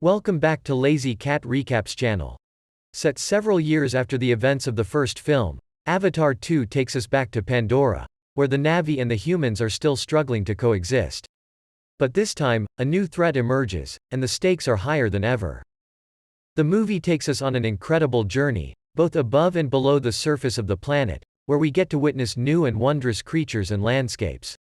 Welcome back to Lazy Cat Recaps channel. Set several years after the events of the first film, Avatar 2 takes us back to Pandora, where the Na'vi and the humans are still struggling to coexist. But this time, a new threat emerges, and the stakes are higher than ever. The movie takes us on an incredible journey, both above and below the surface of the planet, where we get to witness new and wondrous creatures and landscapes.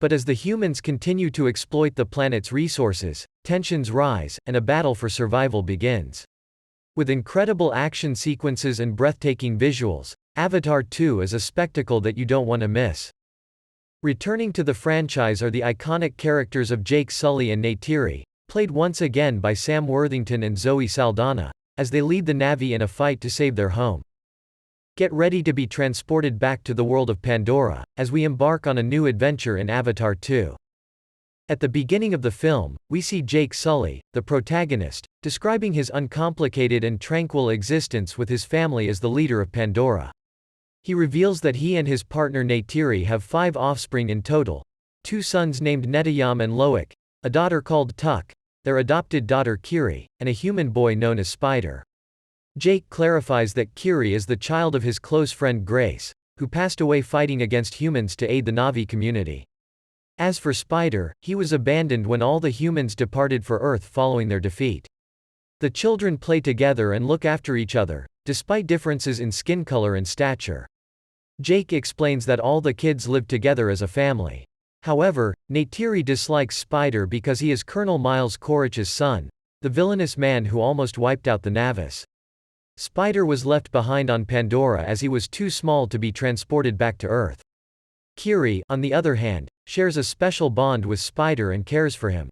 But as the humans continue to exploit the planet's resources, tensions rise, and a battle for survival begins. With incredible action sequences and breathtaking visuals, Avatar 2 is a spectacle that you don't want to miss. Returning to the franchise are the iconic characters of Jake Sully and Neytiri, played once again by Sam Worthington and Zoe Saldana, as they lead the Na'vi in a fight to save their home. Get ready to be transported back to the world of Pandora, as we embark on a new adventure in Avatar 2. At the beginning of the film, we see Jake Sully, the protagonist, describing his uncomplicated and tranquil existence with his family as the leader of Pandora. He reveals that he and his partner Neytiri have 5 offspring in total: 2 sons named Neteyam and Lo'ak, a daughter called Tuck, their adopted daughter Kiri, and a human boy known as Spider. Jake clarifies that Kiri is the child of his close friend Grace, who passed away fighting against humans to aid the Na'vi community. As for Spider, he was abandoned when all the humans departed for Earth following their defeat. The children play together and look after each other, despite differences in skin color and stature. Jake explains that all the kids live together as a family. However, Neytiri dislikes Spider because he is Colonel Miles Quaritch's son, the villainous man who almost wiped out the Na'vis. Spider was left behind on Pandora as he was too small to be transported back to Earth. Kiri, on the other hand, shares a special bond with Spider and cares for him.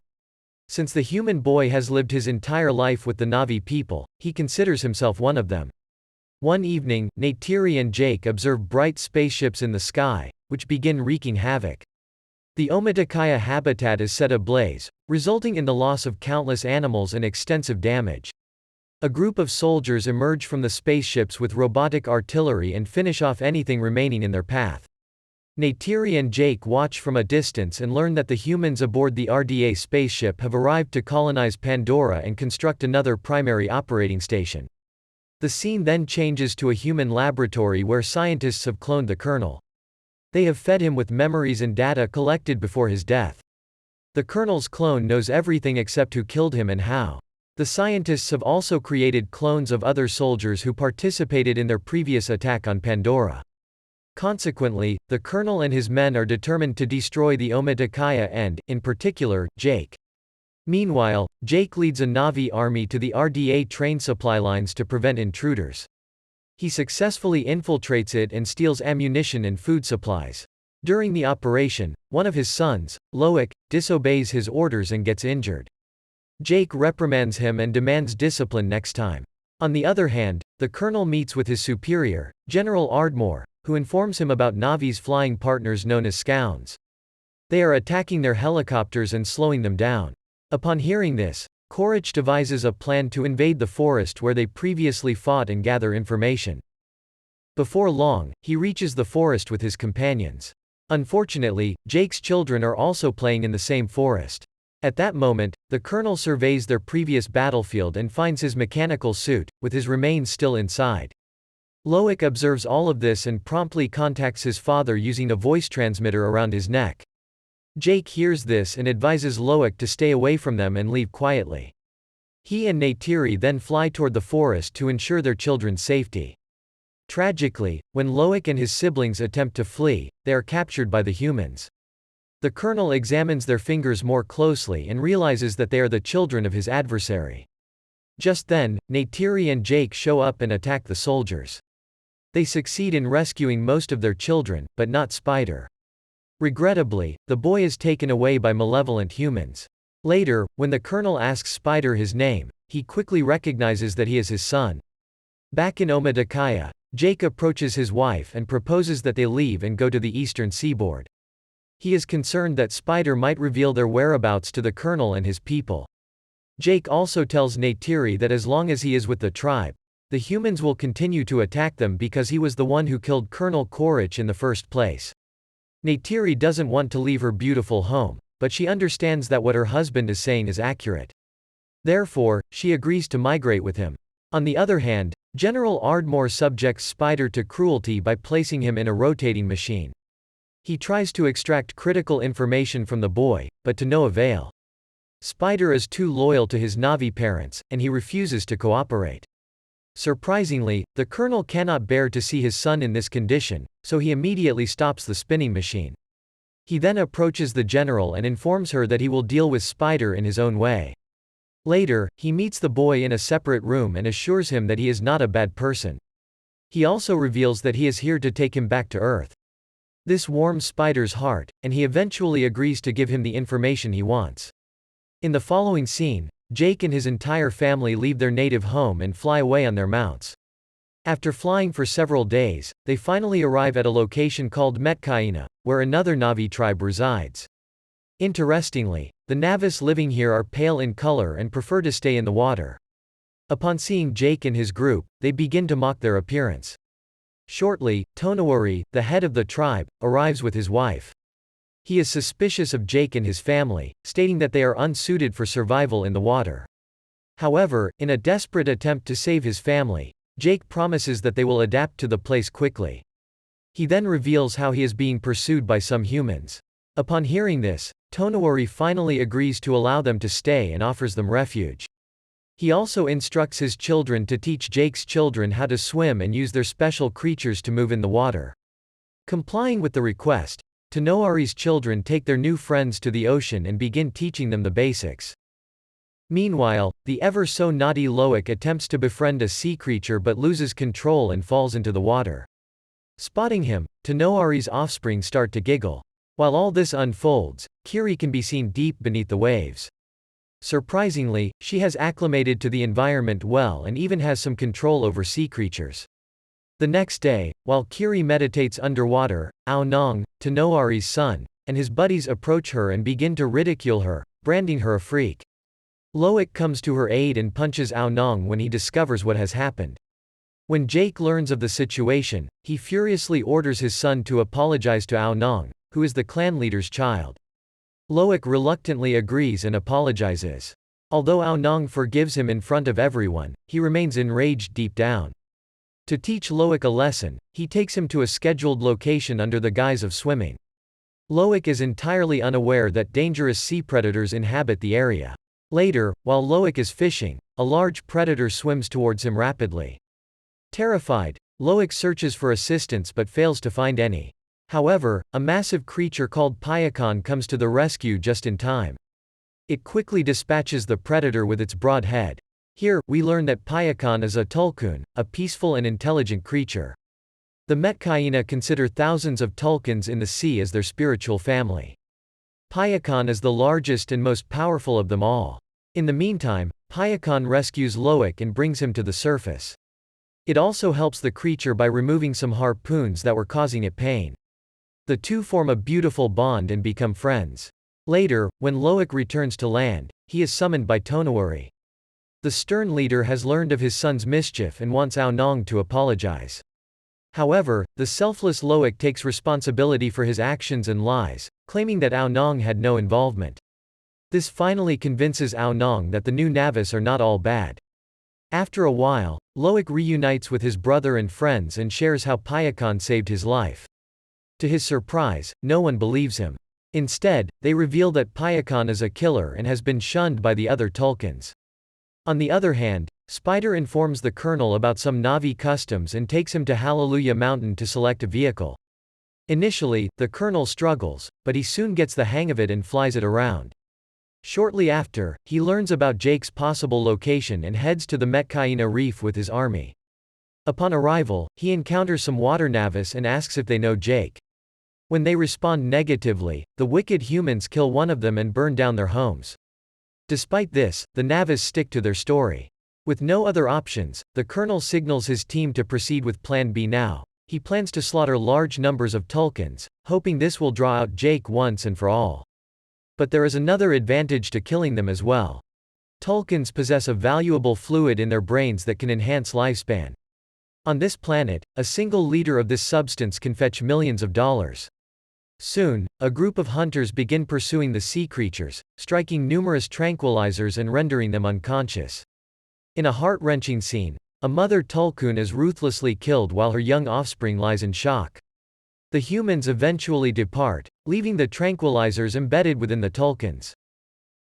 Since the human boy has lived his entire life with the Na'vi people, he considers himself one of them. One evening, Neytiri and Jake observe bright spaceships in the sky, which begin wreaking havoc. The Omaticaya habitat is set ablaze, resulting in the loss of countless animals and extensive damage. A group of soldiers emerge from the spaceships with robotic artillery and finish off anything remaining in their path. Neytiri and Jake watch from a distance and learn that the humans aboard the RDA spaceship have arrived to colonize Pandora and construct another primary operating station. The scene then changes to a human laboratory where scientists have cloned the Colonel. They have fed him with memories and data collected before his death. The Colonel's clone knows everything except who killed him and how. The scientists have also created clones of other soldiers who participated in their previous attack on Pandora. Consequently, the Colonel and his men are determined to destroy the Omaticaya and, in particular, Jake. Meanwhile, Jake leads a Na'vi army to the RDA train supply lines to prevent intruders. He successfully infiltrates it and steals ammunition and food supplies. During the operation, one of his sons, Lo'ak, disobeys his orders and gets injured. Jake reprimands him and demands discipline next time. On the other hand, the Colonel meets with his superior, General Ardmore, who informs him about Na'vi's flying partners known as Scounds. They are attacking their helicopters and slowing them down. Upon hearing this, Quaritch devises a plan to invade the forest where they previously fought and gather information. Before long, he reaches the forest with his companions. Unfortunately, Jake's children are also playing in the same forest. At that moment, the Colonel surveys their previous battlefield and finds his mechanical suit, with his remains still inside. Lo'ak observes all of this and promptly contacts his father using a voice transmitter around his neck. Jake hears this and advises Lo'ak to stay away from them and leave quietly. He and Neytiri then fly toward the forest to ensure their children's safety. Tragically, when Lo'ak and his siblings attempt to flee, they are captured by the humans. The Colonel examines their fingers more closely and realizes that they are the children of his adversary. Just then, Neytiri and Jake show up and attack the soldiers. They succeed in rescuing most of their children, but not Spider. Regrettably, the boy is taken away by malevolent humans. Later, when the Colonel asks Spider his name, he quickly recognizes that he is his son. Back in Omaticaya, Jake approaches his wife and proposes that they leave and go to the eastern seaboard. He is concerned that Spider might reveal their whereabouts to the Colonel and his people. Jake also tells Neytiri that as long as he is with the tribe, the humans will continue to attack them because he was the one who killed Colonel Quaritch in the first place. Neytiri doesn't want to leave her beautiful home, but she understands that what her husband is saying is accurate. Therefore, she agrees to migrate with him. On the other hand, General Ardmore subjects Spider to cruelty by placing him in a rotating machine. He tries to extract critical information from the boy, but to no avail. Spider is too loyal to his Na'vi parents, and he refuses to cooperate. Surprisingly, the colonel cannot bear to see his son in this condition, so he immediately stops the spinning machine. He then approaches the general and informs her that he will deal with Spider in his own way. Later, he meets the boy in a separate room and assures him that he is not a bad person. He also reveals that he is here to take him back to Earth. This warms Spider's heart, and he eventually agrees to give him the information he wants. In the following scene, Jake and his entire family leave their native home and fly away on their mounts. After flying for several days, they finally arrive at a location called Omaticaya, where another Na'vi tribe resides. Interestingly, the Navis living here are pale in color and prefer to stay in the water. Upon seeing Jake and his group, they begin to mock their appearance. Shortly, Tonawari, the head of the tribe, arrives with his wife. He is suspicious of Jake and his family, stating that they are unsuited for survival in the water. However, in a desperate attempt to save his family, Jake promises that they will adapt to the place quickly. He then reveals how he is being pursued by some humans. Upon hearing this, Tonawari finally agrees to allow them to stay and offers them refuge. He also instructs his children to teach Jake's children how to swim and use their special creatures to move in the water. Complying with the request, Tonawari's children take their new friends to the ocean and begin teaching them the basics. Meanwhile, the ever-so-naughty Lo'ak attempts to befriend a sea creature but loses control and falls into the water. Spotting him, Tonawari's offspring start to giggle. While all this unfolds, Kiri can be seen deep beneath the waves. Surprisingly, she has acclimated to the environment well and even has some control over sea creatures. The next day, while Kiri meditates underwater, Aonong, Tonawari's son, and his buddies approach her and begin to ridicule her, branding her a freak. Lo'ak comes to her aid and punches Aonong when he discovers what has happened. When Jake learns of the situation, he furiously orders his son to apologize to Aonong, who is the clan leader's child. Lo'ak reluctantly agrees and apologizes. Although Aonong forgives him in front of everyone, he remains enraged deep down. To teach Lo'ak a lesson, he takes him to a scheduled location under the guise of swimming. Lo'ak is entirely unaware that dangerous sea predators inhabit the area. Later, while Lo'ak is fishing, a large predator swims towards him rapidly. Terrified, Lo'ak searches for assistance but fails to find any. However, a massive creature called Payakan comes to the rescue just in time. It quickly dispatches the predator with its broad head. Here, we learn that Payakan is a tulkun, a peaceful and intelligent creature. The Omaticaya consider thousands of tulkuns in the sea as their spiritual family. Payakan is the largest and most powerful of them all. In the meantime, Payakan rescues Lo'ak and brings him to the surface. It also helps the creature by removing some harpoons that were causing it pain. The two form a beautiful bond and become friends. Later, when Lo'ak returns to land, he is summoned by Tonawari. The stern leader has learned of his son's mischief and wants Aonong to apologize. However, the selfless Lo'ak takes responsibility for his actions and lies, claiming that Aonong had no involvement. This finally convinces Aonong that the new Navis are not all bad. After a while, Lo'ak reunites with his brother and friends and shares how Payakan saved his life. To his surprise, no one believes him. Instead, they reveal that Payakan is a killer and has been shunned by the other tulkuns. On the other hand, Spider informs the colonel about some Na'vi customs and takes him to Hallelujah Mountain to select a vehicle. Initially, the colonel struggles, but he soon gets the hang of it and flies it around. Shortly after, he learns about Jake's possible location and heads to the Omaticaya reef with his army. Upon arrival, he encounters some water Navis and asks if they know Jake. When they respond negatively, the wicked humans kill one of them and burn down their homes. Despite this, the Navis stick to their story. With no other options, the colonel signals his team to proceed with Plan B now. He plans to slaughter large numbers of tulkuns, hoping this will draw out Jake once and for all. But there is another advantage to killing them as well. Tulkuns possess a valuable fluid in their brains that can enhance lifespan. On this planet, a single liter of this substance can fetch millions of dollars. Soon, a group of hunters begin pursuing the sea creatures, striking numerous tranquilizers and rendering them unconscious. In a heart-wrenching scene, a mother tulkun is ruthlessly killed while her young offspring lies in shock. The humans eventually depart, leaving the tranquilizers embedded within the tulkuns.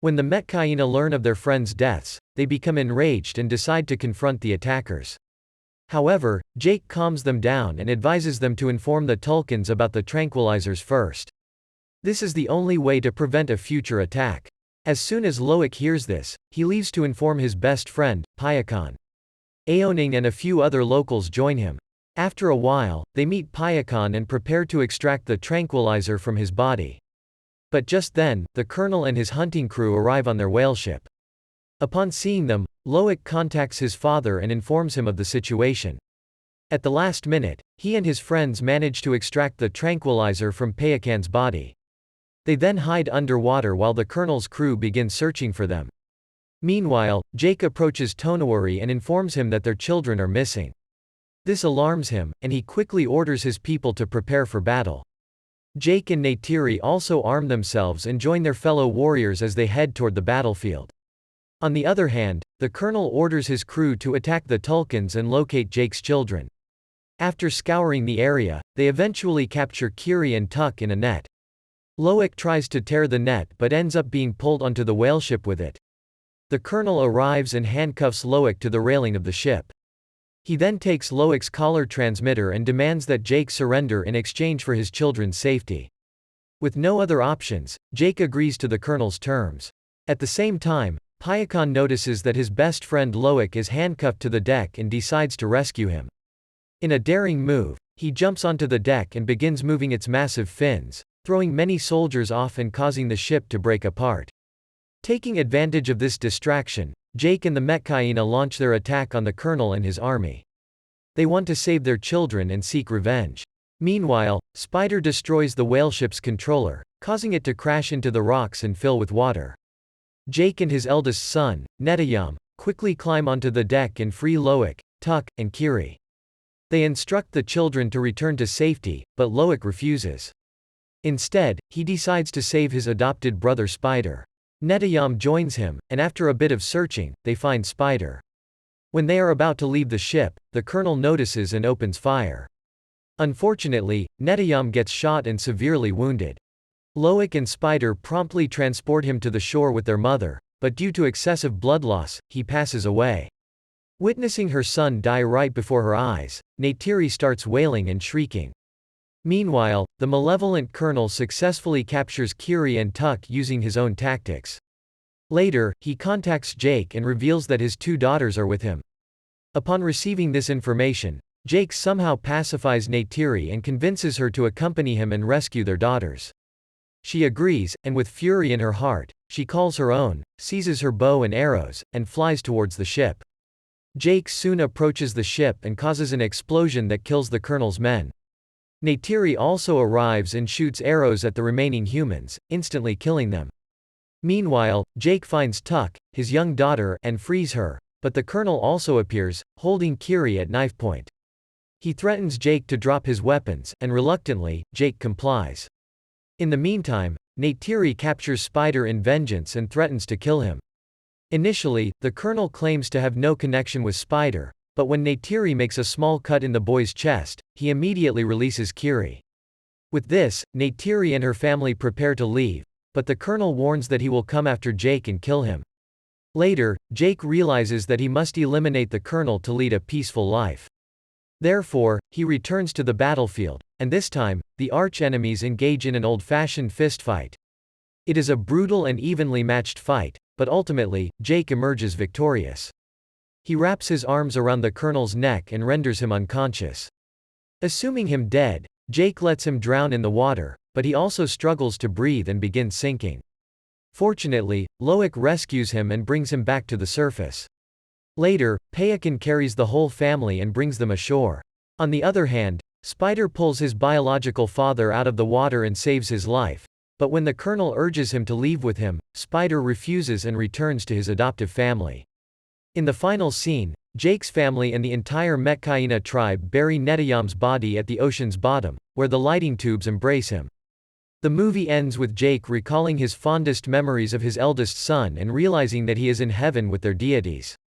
When the Metkayina learn of their friends' deaths, they become enraged and decide to confront the attackers. However, Jake calms them down and advises them to inform the tulkuns about the tranquilizers first. This is the only way to prevent a future attack. As soon as Lo'ak hears this, he leaves to inform his best friend, Payakan. Aoning and a few other locals join him. After a while, they meet Payakan and prepare to extract the tranquilizer from his body. But just then, the colonel and his hunting crew arrive on their whaleship. Upon seeing them, Lo'ak contacts his father and informs him of the situation. At the last minute, he and his friends manage to extract the tranquilizer from Payakan's body. They then hide underwater while the colonel's crew begin searching for them. Meanwhile, Jake approaches Tonawari and informs him that their children are missing. This alarms him, and he quickly orders his people to prepare for battle. Jake and Neytiri also arm themselves and join their fellow warriors as they head toward the battlefield. On the other hand, the colonel orders his crew to attack the tulkuns and locate Jake's children. After scouring the area, they eventually capture Kiri and Tuk in a net. Lo'ak tries to tear the net but ends up being pulled onto the whaleship with it. The colonel arrives and handcuffs Lo'ak to the railing of the ship. He then takes Lo'ak's collar transmitter and demands that Jake surrender in exchange for his children's safety. With no other options, Jake agrees to the colonel's terms. At the same time, Payakan notices that his best friend Lo'ak is handcuffed to the deck and decides to rescue him. In a daring move, he jumps onto the deck and begins moving its massive fins, throwing many soldiers off and causing the ship to break apart. Taking advantage of this distraction, Jake and the Metkayina launch their attack on the colonel and his army. They want to save their children and seek revenge. Meanwhile, Spider destroys the whaleship's controller, causing it to crash into the rocks and fill with water. Jake and his eldest son, Neteyam, quickly climb onto the deck and free Lo'ak, Tuk, and Kiri. They instruct the children to return to safety, but Lo'ak refuses. Instead, he decides to save his adopted brother Spider. Neteyam joins him, and after a bit of searching, they find Spider. When they are about to leave the ship, the colonel notices and opens fire. Unfortunately, Neteyam gets shot and severely wounded. Lo'ak and Spider promptly transport him to the shore with their mother, but due to excessive blood loss, he passes away. Witnessing her son die right before her eyes, Neytiri starts wailing and shrieking. Meanwhile, the malevolent colonel successfully captures Kiri and Tuk using his own tactics. Later, he contacts Jake and reveals that his two daughters are with him. Upon receiving this information, Jake somehow pacifies Neytiri and convinces her to accompany him and rescue their daughters. She agrees, and with fury in her heart, she calls her own, seizes her bow and arrows, and flies towards the ship. Jake soon approaches the ship and causes an explosion that kills the colonel's men. Neytiri also arrives and shoots arrows at the remaining humans, instantly killing them. Meanwhile, Jake finds Tuk, his young daughter, and frees her, but the colonel also appears, holding Kiri at knife point. He threatens Jake to drop his weapons, and reluctantly, Jake complies. In the meantime, Neytiri captures Spider in vengeance and threatens to kill him. Initially, the colonel claims to have no connection with Spider, but when Neytiri makes a small cut in the boy's chest, he immediately releases Kiri. With this, Neytiri and her family prepare to leave, but the colonel warns that he will come after Jake and kill him. Later, Jake realizes that he must eliminate the colonel to lead a peaceful life. Therefore, he returns to the battlefield, and this time, the arch-enemies engage in an old-fashioned fistfight. It is a brutal and evenly matched fight, but ultimately, Jake emerges victorious. He wraps his arms around the colonel's neck and renders him unconscious. Assuming him dead, Jake lets him drown in the water, but he also struggles to breathe and begins sinking. Fortunately, Lo'ak rescues him and brings him back to the surface. Later, Payakan carries the whole family and brings them ashore. On the other hand, Spider pulls his biological father out of the water and saves his life, but when the colonel urges him to leave with him, Spider refuses and returns to his adoptive family. In the final scene, Jake's family and the entire Metkayina tribe bury Neteyam's body at the ocean's bottom, where the lighting tubes embrace him. The movie ends with Jake recalling his fondest memories of his eldest son and realizing that he is in heaven with their deities.